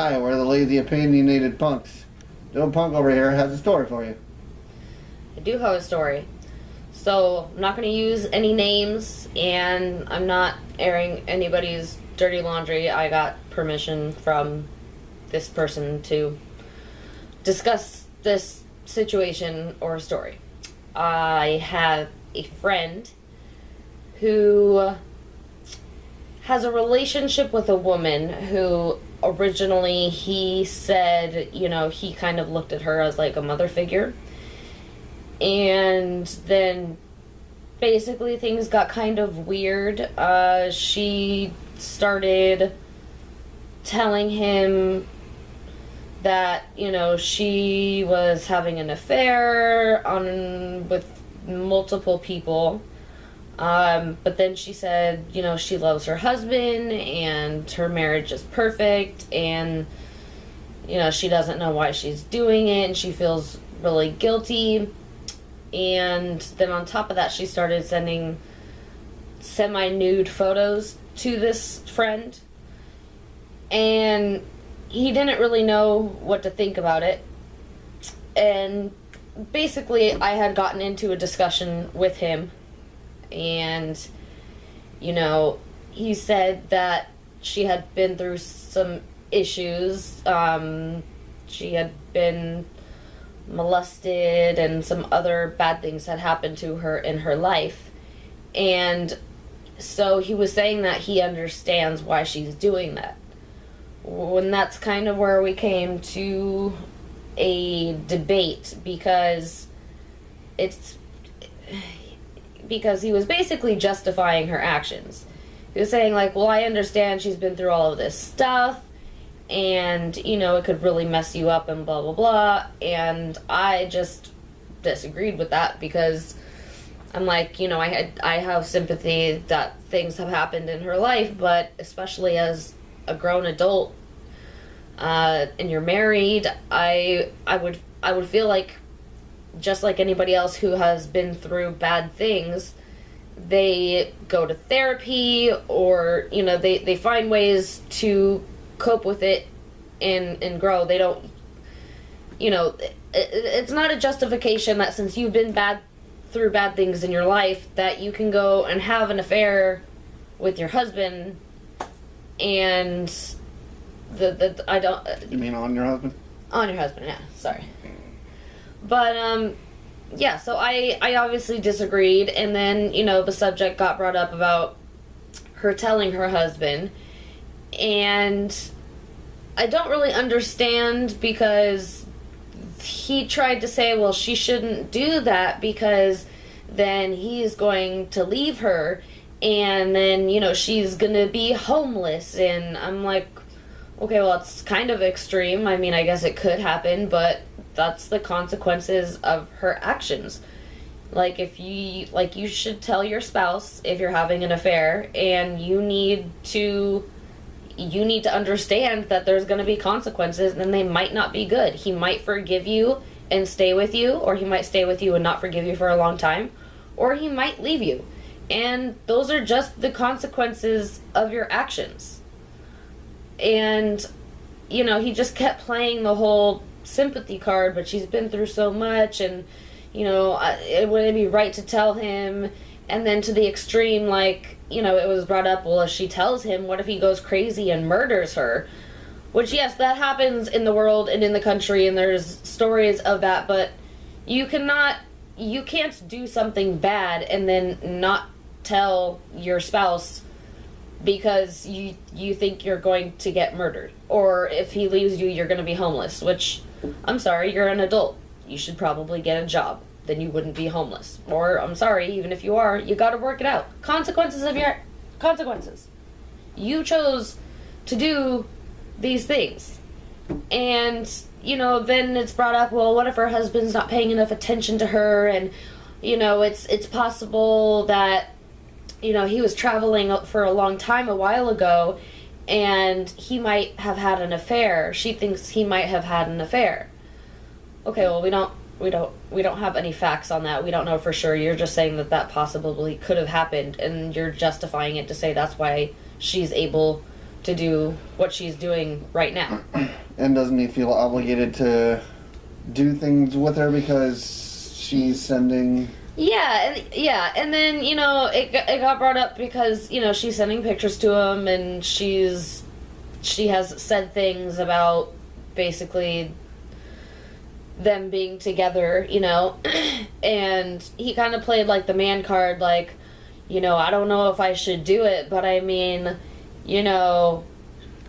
Iowa, where the lazy, opinionated punks. Little punk over here has a story for you. I do have a story. So, I'm not going to use any names, and I'm not airing anybody's dirty laundry. I got permission from this person to discuss this situation or story. I have a friend who has a relationship with a woman who originally he said, he kind of looked at her as like a mother figure. And then basically things got kind of weird. She started telling him that, she was having an affair with multiple people. But then she said, she loves her husband and her marriage is perfect and, she doesn't know why she's doing it and she feels really guilty. And then on top of that, she started sending semi-nude photos to this friend. And he didn't really know what to think about it. And basically, I had gotten into a discussion with him. And, he said that she had been through some issues. She had been molested and some other bad things had happened to her in her life. And so he was saying that he understands why she's doing that. When that's kind of where we came to a debate because he was basically justifying her actions. He was saying like, well, I understand she's been through all of this stuff and, it could really mess you up and blah, blah, blah. And I just disagreed with that because I'm like, I have sympathy that things have happened in her life, but especially as a grown adult, and you're married, I would feel like just like anybody else who has been through bad things, they go to therapy or, they find ways to cope with it and grow. They don't, it's not a justification that since you've been through bad things in your life that you can go and have an affair with your husband and I don't... You mean on your husband? On your husband, yeah. Sorry. But, yeah, so I obviously disagreed, and then, the subject got brought up about her telling her husband, and I don't really understand because he tried to say, well, she shouldn't do that because then he's going to leave her, and then, she's gonna be homeless, and I'm like... Okay, well, it's kind of extreme. I mean, I guess it could happen, but that's the consequences of her actions. Like, you should tell your spouse if you're having an affair, and you need to understand that there's going to be consequences, and they might not be good. He might forgive you and stay with you, or he might stay with you and not forgive you for a long time, or he might leave you. And those are just the consequences of your actions. And, he just kept playing the whole sympathy card, but she's been through so much, and, it wouldn't be right to tell him. And then to the extreme, like, it was brought up, well, if she tells him, what if he goes crazy and murders her? Which, yes, that happens in the world and in the country, and there's stories of that, but you can't do something bad and then not tell your spouse because you think you're going to get murdered. Or if he leaves you, you're going to be homeless, which, I'm sorry, you're an adult. You should probably get a job. Then you wouldn't be homeless. Or, I'm sorry, even if you are, you got to work it out. Consequences of your consequences. You chose to do these things. And, then it's brought up, well, what if her husband's not paying enough attention to her? And, it's possible that he was traveling for a long time a while ago, and he might have had an affair. She thinks he might have had an affair. Okay, well, we don't have any facts on that. We don't know for sure. You're just saying that possibly could have happened, and you're justifying it to say that's why she's able to do what she's doing right now. And doesn't he feel obligated to do things with her because she's sending... And then, you know, it got brought up because, you know, she's sending pictures to him, and she has said things about basically them being together, you know, and he kind of played like the man card, like, you know, I don't know if I should do it, but I mean, you know,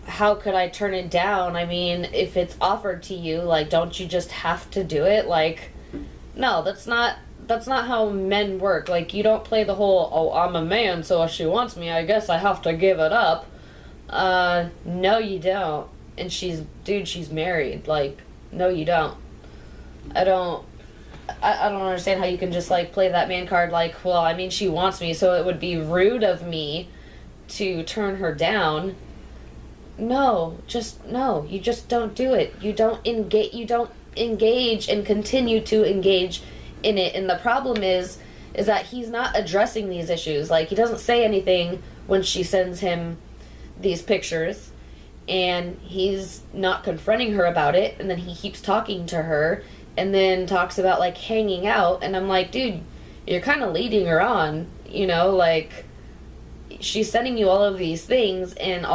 how could I turn it down? I mean, if it's offered to you, like, don't you just have to do it? Like, no, that's not how men work. Like, you don't play the whole, oh, I'm a man, so if she wants me, I guess I have to give it up. No, you don't. And she's married. Like, no, you don't. I don't understand how you can just, like, play that man card, like, well, I mean, she wants me, so it would be rude of me to turn her down. No, you just don't do it. You don't engage and continue to engage in it. And the problem is that he's not addressing these issues. Like, he doesn't say anything when she sends him these pictures, and he's not confronting her about it, and then he keeps talking to her, and then talks about, like, hanging out, and I'm like, dude, you're kind of leading her on, you know, like, she's sending you all of these things, and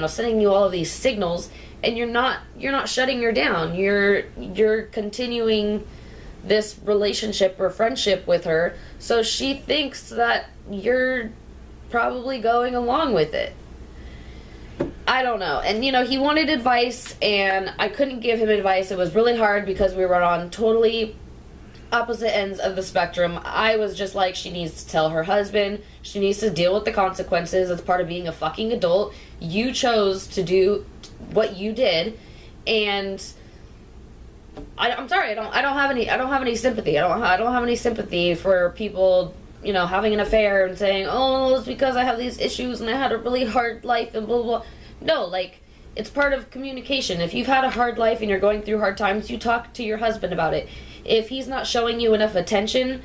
sending you all of these signals, and you're not shutting her down. You're continuing this relationship or friendship with her, so she thinks that you're probably going along with it. I don't know. And, you know, he wanted advice, and I couldn't give him advice. It was really hard because we were on totally opposite ends of the spectrum. I was just like, she needs to tell her husband. She needs to deal with the consequences. It's part of being a fucking adult. You chose to do what you did, and I'm sorry. I don't have any sympathy. I don't have any sympathy for people, you know, having an affair and saying, oh, it's because I have these issues and I had a really hard life and blah, blah, blah. No, like, it's part of communication. If you've had a hard life and you're going through hard times, you talk to your husband about it. If he's not showing you enough attention,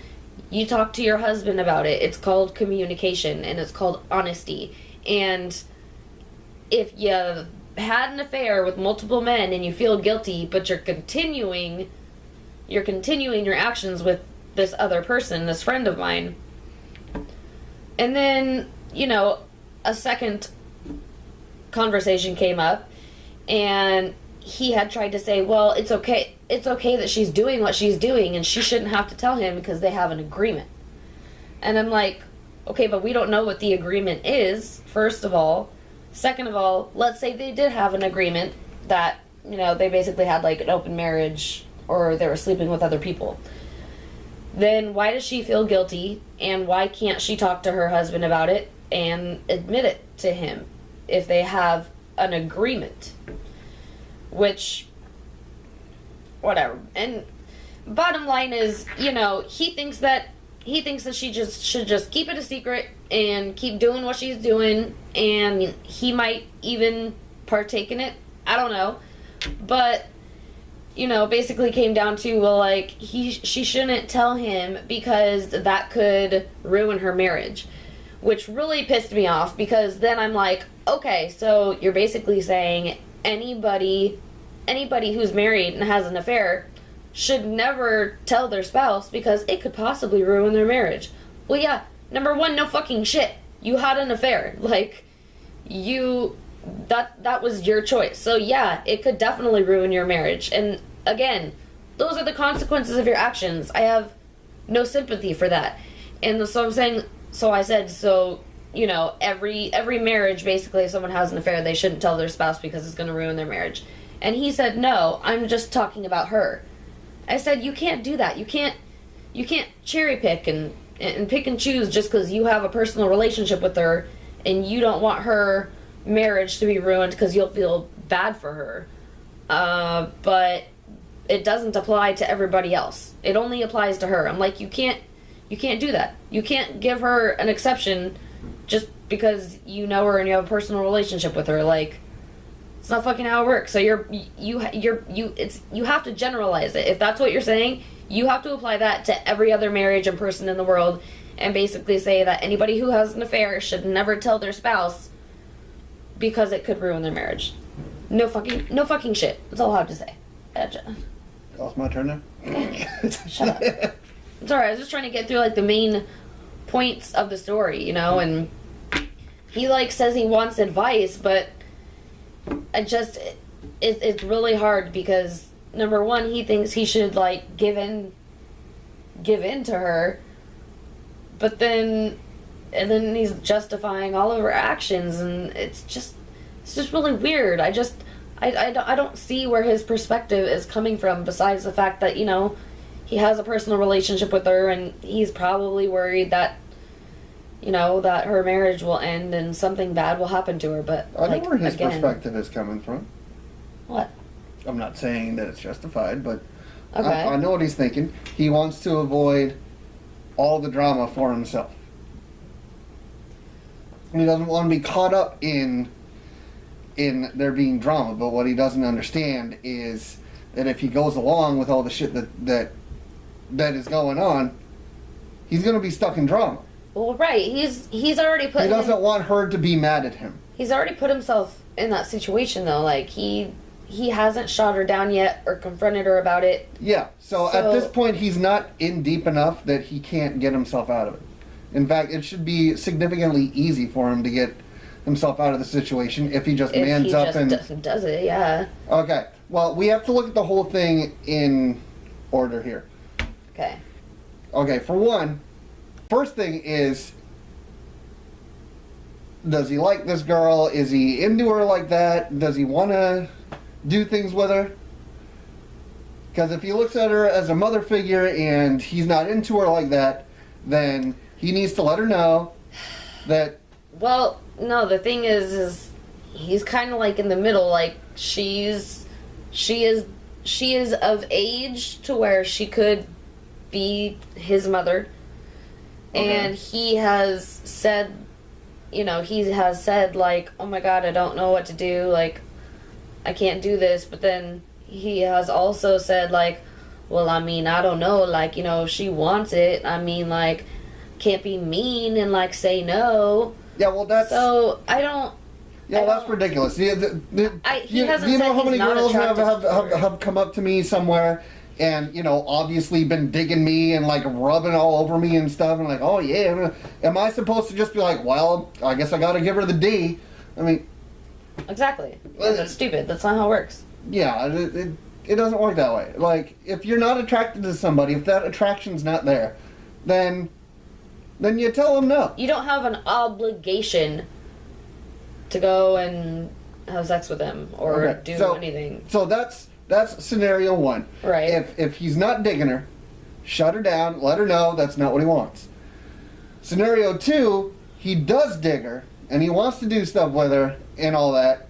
you talk to your husband about it. It's called communication, and it's called honesty. And if you had an affair with multiple men and you feel guilty, but you're continuing your actions with this other person, this friend of mine, and then, you know, a second conversation came up, and he had tried to say, well, it's okay that she's doing what she's doing, and she shouldn't have to tell him because they have an agreement. And I'm like, okay, but we don't know what the agreement is, first of all. Second of all, let's say they did have an agreement that, you know, they basically had like an open marriage, or they were sleeping with other people. Then why does she feel guilty, and why can't she talk to her husband about it and admit it to him if they have an agreement? Which, whatever. And bottom line is, you know, he thinks that she should just keep it a secret and keep doing what she's doing, and he might even partake in it. I don't know. But, you know, basically came down to, well, like, she shouldn't tell him because that could ruin her marriage. Which really pissed me off, because then I'm like, okay, so you're basically saying anybody who's married and has an affair should never tell their spouse because it could possibly ruin their marriage. Well, yeah, number one, no fucking shit. You had an affair. Like, that was your choice. So yeah, it could definitely ruin your marriage. And again, those are the consequences of your actions. I have no sympathy for that. And so I'm saying, so, you know, every marriage, basically, if someone has an affair, they shouldn't tell their spouse because it's going to ruin their marriage. And he said, no, I'm just talking about her. I said, you can't do that. You can't cherry pick and pick and choose just because you have a personal relationship with her and you don't want her marriage to be ruined because you'll feel bad for her. But it doesn't apply to everybody else. It only applies to her. I'm like, you can't do that. You can't give her an exception just because you know her and you have a personal relationship with her. Like, it's not fucking how it works. So you have to generalize it. If that's what you're saying, you have to apply that to every other marriage and person in the world, and basically say that anybody who has an affair should never tell their spouse because it could ruin their marriage. No fucking shit. That's all I have to say. Oh, it's my turn now? Shut up. It's alright, I was just trying to get through, like, the main points of the story, you know, and he, like, says he wants advice, but it's really hard because, number one, he thinks he should, like, give in to her, but then he's justifying all of her actions, and it's just really weird. I don't see where his perspective is coming from, besides the fact that, you know, he has a personal relationship with her, and he's probably worried that, you know, that her marriage will end and something bad will happen to her. But I know where his perspective is coming from. What? I'm not saying that it's justified, but okay. I know what he's thinking. He wants to avoid all the drama for himself. He doesn't want to be caught up in there being drama, but what he doesn't understand is that if he goes along with all the shit that is going on, he's going to be stuck in drama. Well, right. He's already put. He doesn't want her to be mad at him. He's already put himself in that situation, though. Like he hasn't shot her down yet or confronted her about it. Yeah. So at this point, he's not in deep enough that he can't get himself out of it. In fact, it should be significantly easy for him to get himself out of the situation if he just mans up and does it. Yeah. Okay. Well, we have to look at the whole thing in order here. Okay. Okay. For one, first thing is, does he like this girl? Is he into her like that? Does he want to do things with her? Because if he looks at her as a mother figure and he's not into her like that, then he needs to let her know that. Well, no, the thing is he's kind of like in the middle. Like she is of age to where she could be his mother, okay. And he has said, like, oh my God, I don't know what to do. Like, I can't do this. But then he has also said, like, well, I mean, I don't know. Like, you know, if she wants it, I mean, like, can't be mean and, like, say no. Yeah, well, that's... So, I don't... Yeah, that's ridiculous. He hasn't you know said how many he's not girls attracted have come up to me somewhere and, you know, obviously been digging me and, like, rubbing all over me and stuff, and like, oh, yeah. Am I supposed to just be like, well, I guess I gotta give her the D? I mean... Exactly. Yeah, that's stupid. That's not how it works. Yeah, it doesn't work that way. Like, if you're not attracted to somebody, if that attraction's not there, then you tell them no. You don't have an obligation to go and have sex with him or do anything. So that's scenario one. Right. If he's not digging her, shut her down, let her know that's not what he wants. Scenario two, he does dig her, and he wants to do stuff with her and all that,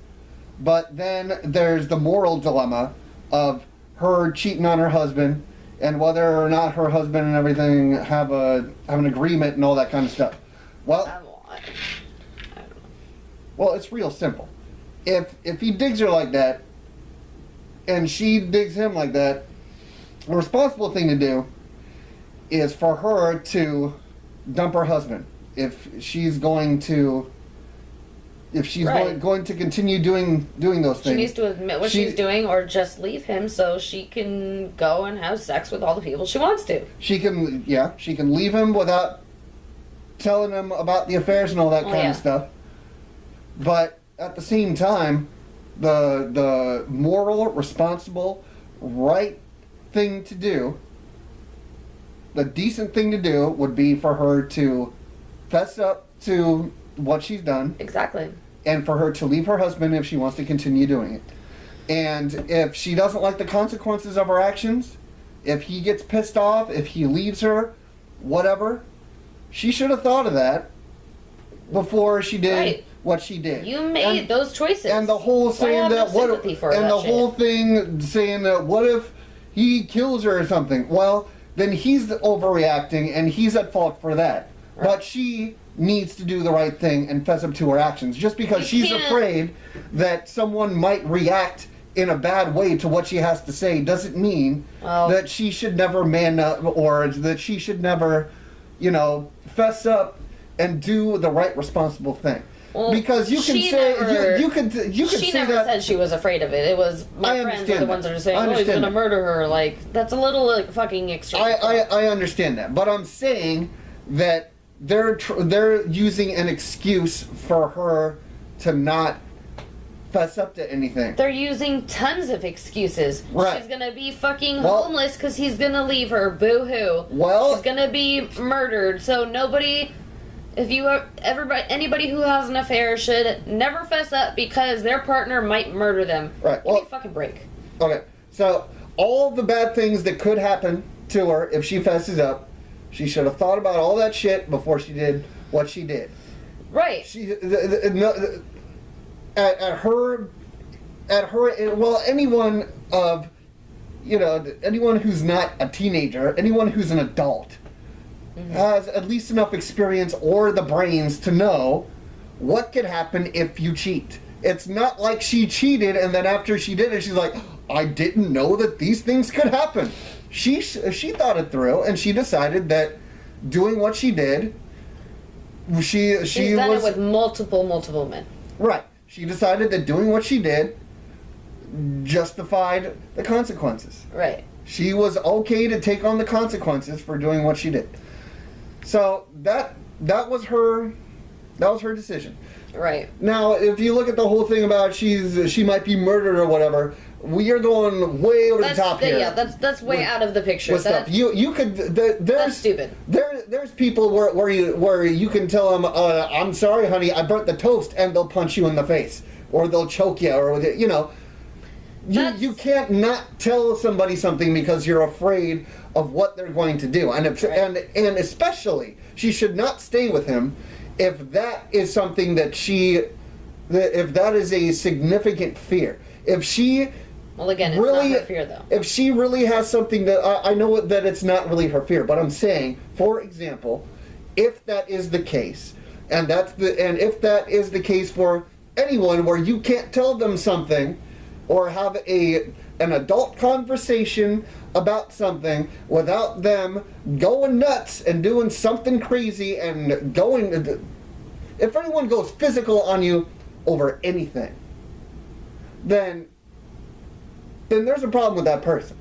but then there's the moral dilemma of her cheating on her husband and whether or not her husband and everything have an agreement and all that kind of stuff. Well, I don't know. Well, it's real simple. If he digs her like that, and she digs him like that, the responsible thing to do is for her to dump her husband. If she's going to going to continue doing those things. She needs to admit what she's doing or just leave him so she can go and have sex with all the people she wants to. She can leave him without telling him about the affairs and all that kind of stuff. But at the same time, the moral, responsible, right thing to do, the decent thing to do would be for her to fess up to what she's done. Exactly. And for her to leave her husband if she wants to continue doing it. And if she doesn't like the consequences of her actions, if he gets pissed off, if he leaves her, whatever, she should have thought of that before she did what she did. You made those choices. And the whole saying that whole thing saying that what if he kills her or something? Well, then he's overreacting and he's at fault for that. Right. But she needs to do the right thing and fess up to her actions. Just because she's afraid that someone might react in a bad way to what she has to say doesn't mean that she should never man up or that she should never, fess up and do the right, responsible thing. Well, because you can she say never- you could She say never that. said she was afraid of it. It was my I friends are understand the that. ones that are saying, I "Oh, he's understand gonna that. murder her." Like that's a little like fucking extreme. I understand that, but I'm saying that they're using an excuse for her to not fess up to anything. They're using tons of excuses. Right. She's gonna be fucking Well- homeless because he's gonna leave her. Boo hoo. Well- she's gonna be murdered. So nobody, if you anybody who has an affair should never fess up because their partner might murder them. Right, Give me well- a fucking break. Okay, so all the bad things that could happen to her if she fesses up, she should have thought about all that shit before she did what she did. Right. Anyone of, anyone who's not a teenager, anyone who's an adult, has at least enough experience or the brains to know what could happen if you cheat. It's not like she cheated and then after she did it, she's like, I didn't know that these things could happen. She thought it through and she decided that doing what she did, She's done it with multiple men. Right. She decided that doing what she did justified the consequences. Right. She was okay to take on the consequences for doing what she did. So that was her decision. Right. Now, if you look at the whole thing about she might be murdered or whatever, we are going way over the top here. Yeah, that's way out of the picture. With stuff. You could That's stupid. There's people where you can tell them, I'm sorry, honey, I burnt the toast, and they'll punch you in the face or they'll choke you or you can't not tell somebody something because you're afraid of what they're going to do, and and especially she should not stay with him if that is something that if that is a significant fear. If she Well, again, it's really, not her fear, though. if she really has something that I know that it's not really her fear, but I'm saying, for example, if that is the case, and if that is the case for anyone where you can't tell them something or have an adult conversation about something without them going nuts and doing something crazy and if anyone goes physical on you over anything, then there's a problem with that person.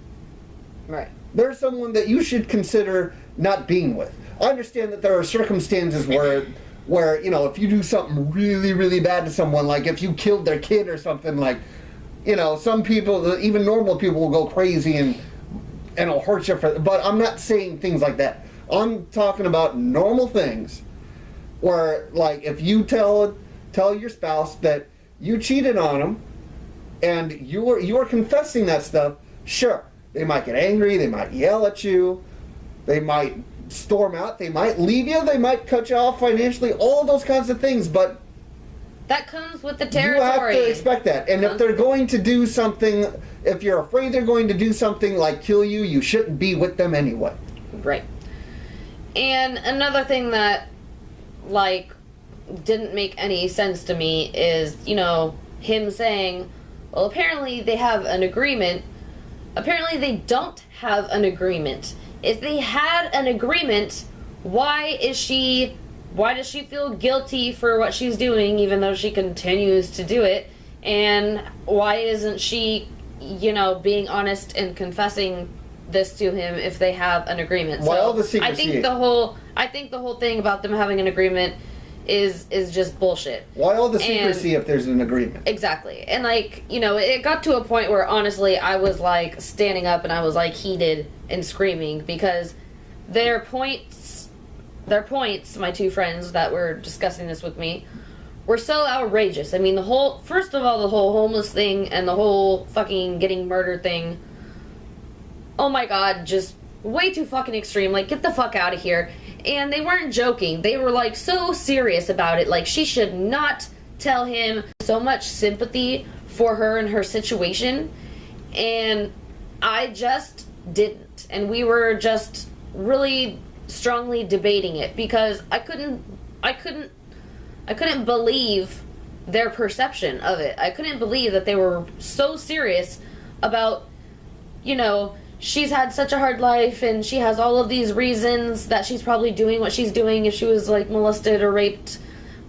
Right. There's someone that you should consider not being with. I understand that there are circumstances where if you do something really, really bad to someone, like if you killed their kid or something, like, some people, even normal people, will go crazy and it'll hurt you but I'm not saying things like that. I'm talking about normal things where, like, if you tell your spouse that you cheated on them and you are confessing that stuff, sure, they might get angry, they might yell at you, they might storm out, they might leave you, they might cut you off financially, all those kinds of things, but that comes with the territory. you have to expect that. And if they're going to do something, if you're afraid they're going to do something like kill you, you shouldn't be with them anyway. Right. And another thing that, like, didn't make any sense to me is, him saying, well, apparently they have an agreement. Apparently they don't have an agreement. If they had an agreement, why does she feel guilty for what she's doing even though she continues to do it? And why isn't she, being honest and confessing this to him if they have an agreement? Why So all the secrecy? I think the whole thing about them having an agreement is just bullshit. Why all the secrecy if there's an agreement? Exactly. And it got to a point where honestly I was like standing up and I was like heated and screaming because their points, my two friends that were discussing this with me, were so outrageous. I mean, first of all, the whole homeless thing and the whole fucking getting murdered thing, oh my god, just way too fucking extreme. Like, get the fuck out of here. And they weren't joking. They were, like, so serious about it. Like, she should not tell him. So much sympathy for her and her situation. And I just didn't. And we were just really strongly debating it. Because I couldn't believe their perception of it. I couldn't believe that they were so serious about, she's had such a hard life and she has all of these reasons that she's probably doing what she's doing if she was like molested or raped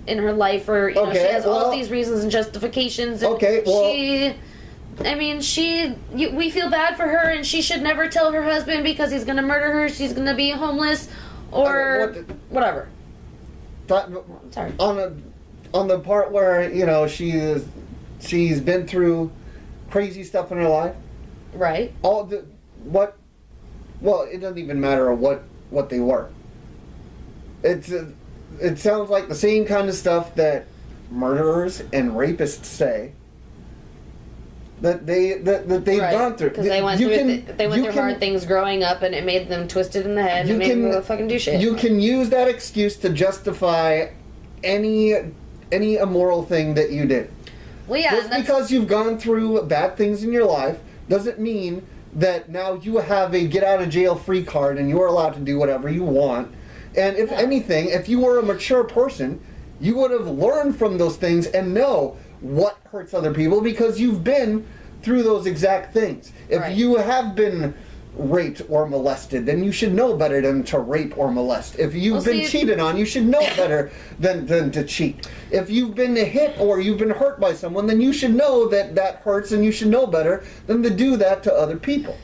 in her life, or you know, she has all of these reasons and justifications, and we feel bad for her, and she should never tell her husband because he's gonna murder her, she's gonna be homeless, or whatever. Sorry. On the part where, you know, she's been through crazy stuff in her life. Right. It doesn't even matter what they were. It sounds like the same kind of stuff that murderers and rapists say that they've gone through. Because they went through hard things growing up, and it made them twisted in the head and made them fucking do shit. You can use that excuse to justify any immoral thing that you did. Well, yeah, just because you've gone through bad things in your life doesn't mean that now you have a get out of jail free card and you're allowed to do whatever you want. And if anything, if you were a mature person, you would have learned from those things and know what hurts other people because you've been through those exact things. If you have been raped or molested, then you should know better than to rape or molest. If you've been cheated on, you should know better than to cheat. If you've been hit or you've been hurt by someone, then you should know that hurts, and you should know better than to do that to other people.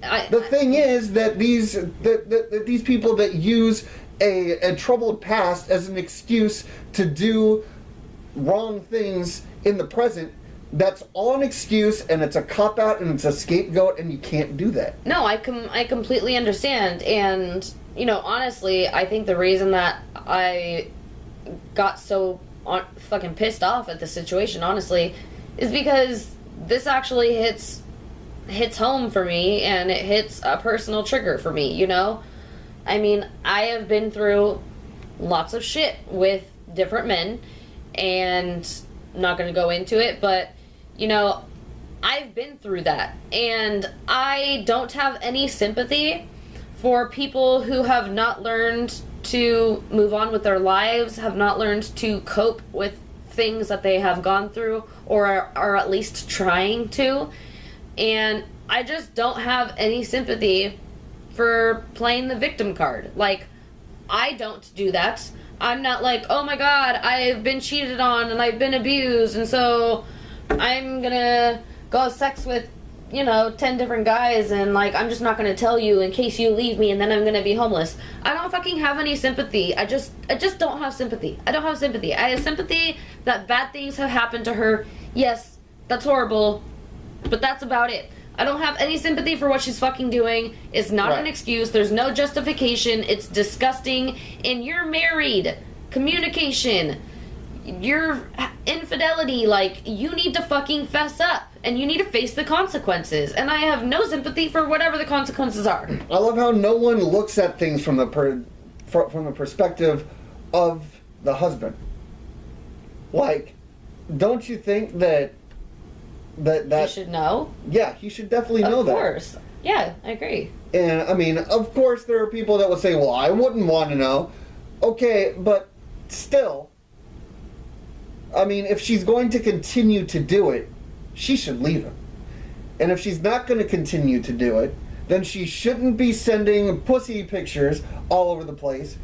The thing is that these people that use a troubled past as an excuse to do wrong things in the present, that's all an excuse, and it's a cop-out, and it's a scapegoat, and you can't do that. No, I completely understand, and, you know, honestly, I think the reason that I got so fucking pissed off at the situation, honestly, is because this actually hits home for me, and it hits a personal trigger for me, you know? I mean, I have been through lots of shit with different men, and I'm not going to go into it, but, you know, I've been through that, and I don't have any sympathy for people who have not learned to move on with their lives, have not learned to cope with things that they have gone through, or are at least trying to. And I just don't have any sympathy for playing the victim card. Like, I don't do that. I'm not like, oh my god, I've been cheated on and I've been abused, and so I'm gonna go have sex with, you know, 10 different guys, and like, I'm just not gonna tell you in case you leave me, and then I'm gonna be homeless. I don't fucking have any sympathy. I just don't have sympathy. I don't have sympathy. I have sympathy that bad things have happened to her. Yes, that's horrible, but that's about it. I don't have any sympathy for what she's fucking doing. It's not an excuse. There's no justification. It's disgusting. And you're married. Communication. Your infidelity. Like, you need to fucking fess up. And you need to face the consequences. And I have no sympathy for whatever the consequences are. I love how no one looks at things from the perspective of the husband. Like, don't you think that he should know? Yeah, he should definitely know that. Of course. Yeah, I agree. And, I mean, of course there are people that would say, well, I wouldn't want to know. Okay, but still, I mean, if she's going to continue to do it, she should leave him. And if she's not going to continue to do it, then she shouldn't be sending pussy pictures all over the place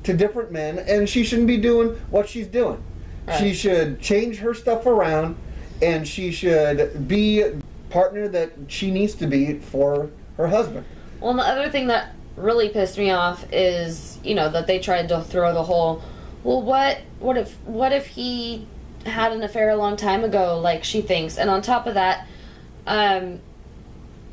to different men, and she shouldn't be doing what she's doing. Right. She should change her stuff around, and she should be a partner that she needs to be for her husband. Well, and the other thing that really pissed me off is, you know, that they tried to throw the whole, well, what if he had an affair a long time ago, like she thinks, and on top of that,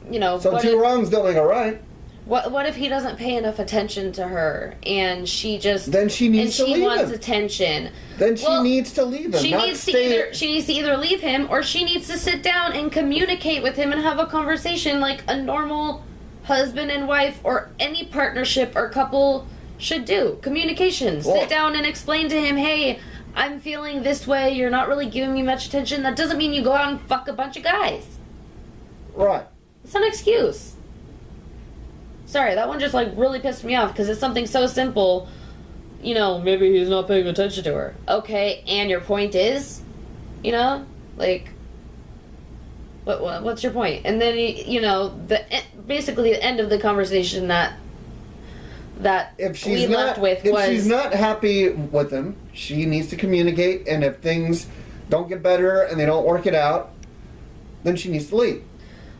you know, so two wrongs don't make a right. What if he doesn't pay enough attention to her, and she just then she needs to leave him? She wants attention. Then she needs to leave him. She needs to either leave him, or she needs to sit down and communicate with him and have a conversation like a normal husband and wife or any partnership or couple should do. Communication. Sit down and explain to him, hey, I'm feeling this way. You're not really giving me much attention. That doesn't mean you go out and fuck a bunch of guys. Right. It's not an excuse. Sorry, that one just like really pissed me off because it's something so simple. You know, maybe he's not paying attention to her. Okay, and your point is, you know, like, What's your point? And then basically the end of the conversation that we left with was, if she's not happy with him, she needs to communicate, and if things don't get better and they don't work it out, then she needs to leave.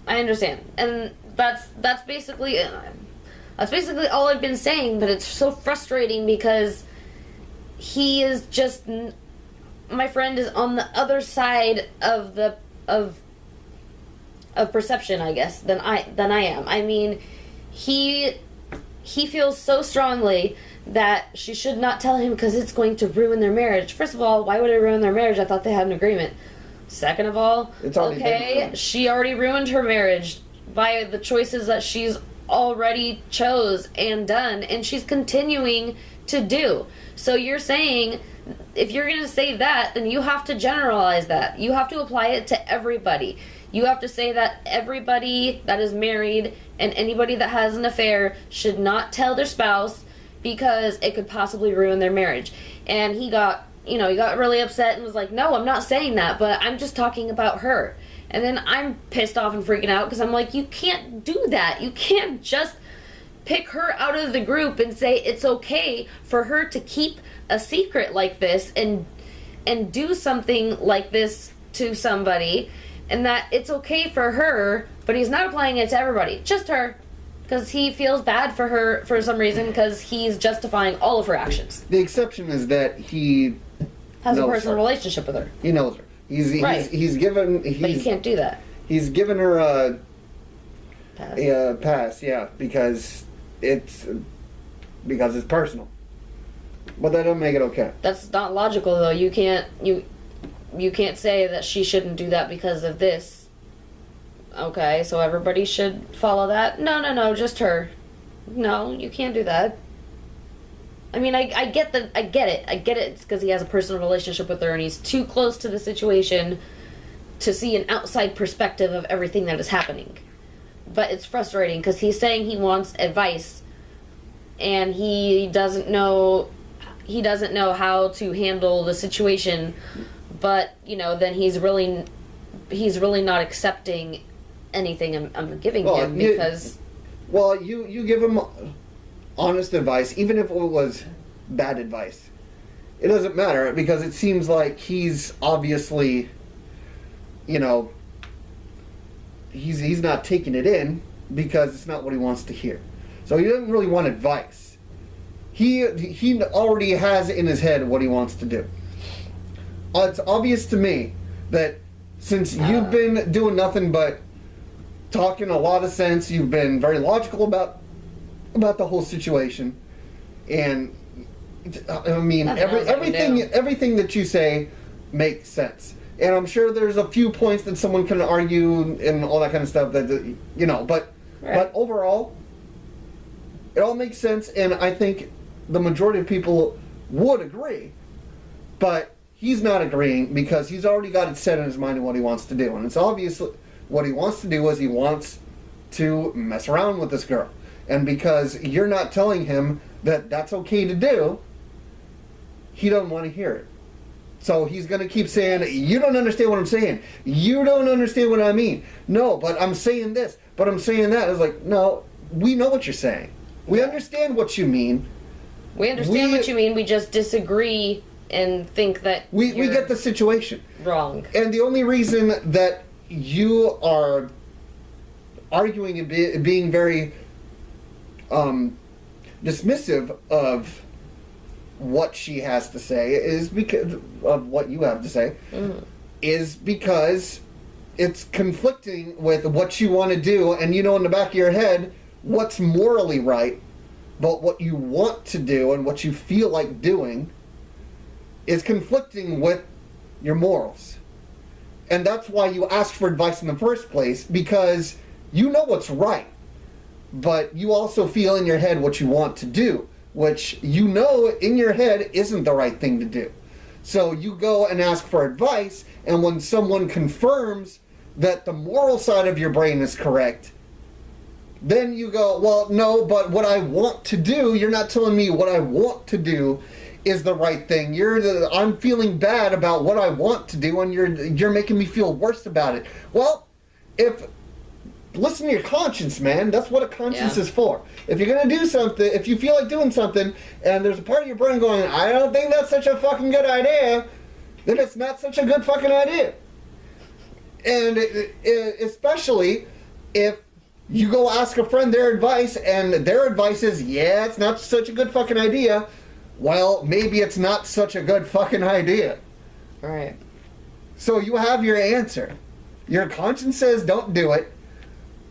I understand, and that's basically all I've been saying. But it's so frustrating because he is just, my friend is on the other side of perception, I guess, than I am. I mean, he feels so strongly that she should not tell him because it's going to ruin their marriage. First of all, why would it ruin their marriage? I thought they had an agreement. Second of all, okay, she already ruined her marriage by the choices that she's already chose and done, and she's continuing to do. So you're saying, if you're going to say that, then you have to generalize that. You have to apply it to everybody. You have to say that everybody that is married and anybody that has an affair should not tell their spouse because it could possibly ruin their marriage. And he got really upset and was like, no, I'm not saying that, but I'm just talking about her. And then I'm pissed off and freaking out because I'm like, you can't do that. You can't just pick her out of the group and say it's okay for her to keep a secret like this and do something like this to somebody, and that it's okay for her, but he's not applying it to everybody, just her, because he feels bad for her for some reason because he's justifying all of her actions. The exception is that he has a personal relationship with her. He knows her. He's given. But you can't do that. He's given her a Pass. Pass, yeah, because it's personal. But that doesn't make it okay. That's not logical, though. You can't say that she shouldn't do that because of this. Okay, so everybody should follow that? No, just her. No, you can't do that. I mean, I get it. I get it. It's because he has a personal relationship with her and he's too close to the situation to see an outside perspective of everything that is happening. But it's frustrating because he's saying he wants advice and he doesn't know how to handle the situation. But, then he's really not accepting anything I'm giving him because... you give him honest advice, even if it was bad advice. It doesn't matter because it seems like he's obviously, he's not taking it in because it's not what he wants to hear. So he doesn't really want advice. He already has in his head what he wants to do. It's obvious to me that since you've been doing nothing but talking a lot of sense, you've been very logical about the whole situation, and I mean everything that you say makes sense. And I'm sure there's a few points that someone can argue and all that kind of stuff but overall, it all makes sense, and I think the majority of people would agree. But he's not agreeing because he's already got it set in his mind of what he wants to do, and it's obvious what he wants to do is he wants to mess around with this girl. And because you're not telling him that that's okay to do, he doesn't want to hear it. So he's going to keep saying, you don't understand what I'm saying. You don't understand what I mean. No, but I'm saying this, but I'm saying that. It's like, no, we know what you're saying. We understand what you mean. We understand what you mean. We just disagree and think that we get the situation wrong. And the only reason that you are arguing and being very dismissive of what she has to say is because of what you have to say, is because it's conflicting with what you want to do, and in the back of your head what's morally right, but what you want to do and what you feel like doing is conflicting with your morals. And that's why you ask for advice in the first place, because you know what's right, but you also feel in your head what you want to do, which in your head isn't the right thing to do. So you go and ask for advice, and when someone confirms that the moral side of your brain is correct, then you go, well, no, but what I want to do, you're not telling me what I want to do is the right thing. I'm feeling bad about what I want to do, and you're making me feel worse about it. Well, listen to your conscience, man. That's what a conscience Yeah. is for. If you're gonna do something, if you feel like doing something, and there's a part of your brain going, I don't think that's such a fucking good idea, then it's not such a good fucking idea. And especially if you go ask a friend their advice, and their advice is, yeah, it's not such a good fucking idea. Well, maybe it's not such a good fucking idea. Right. So you have your answer. Your conscience says don't do it.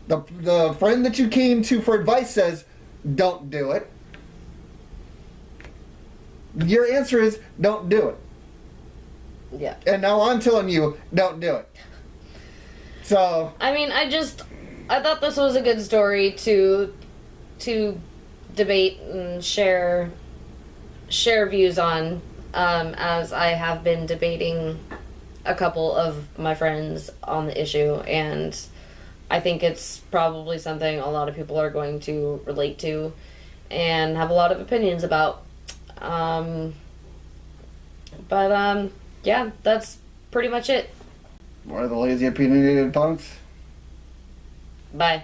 The friend that you came to for advice says don't do it. Your answer is don't do it. Yeah. And now I'm telling you, don't do it. So I mean, I thought this was a good story to debate and share views on, as I have been debating a couple of my friends on the issue, and I think it's probably something a lot of people are going to relate to and have a lot of opinions about. Yeah, that's pretty much it. what are the lazy opinionated punks? Bye.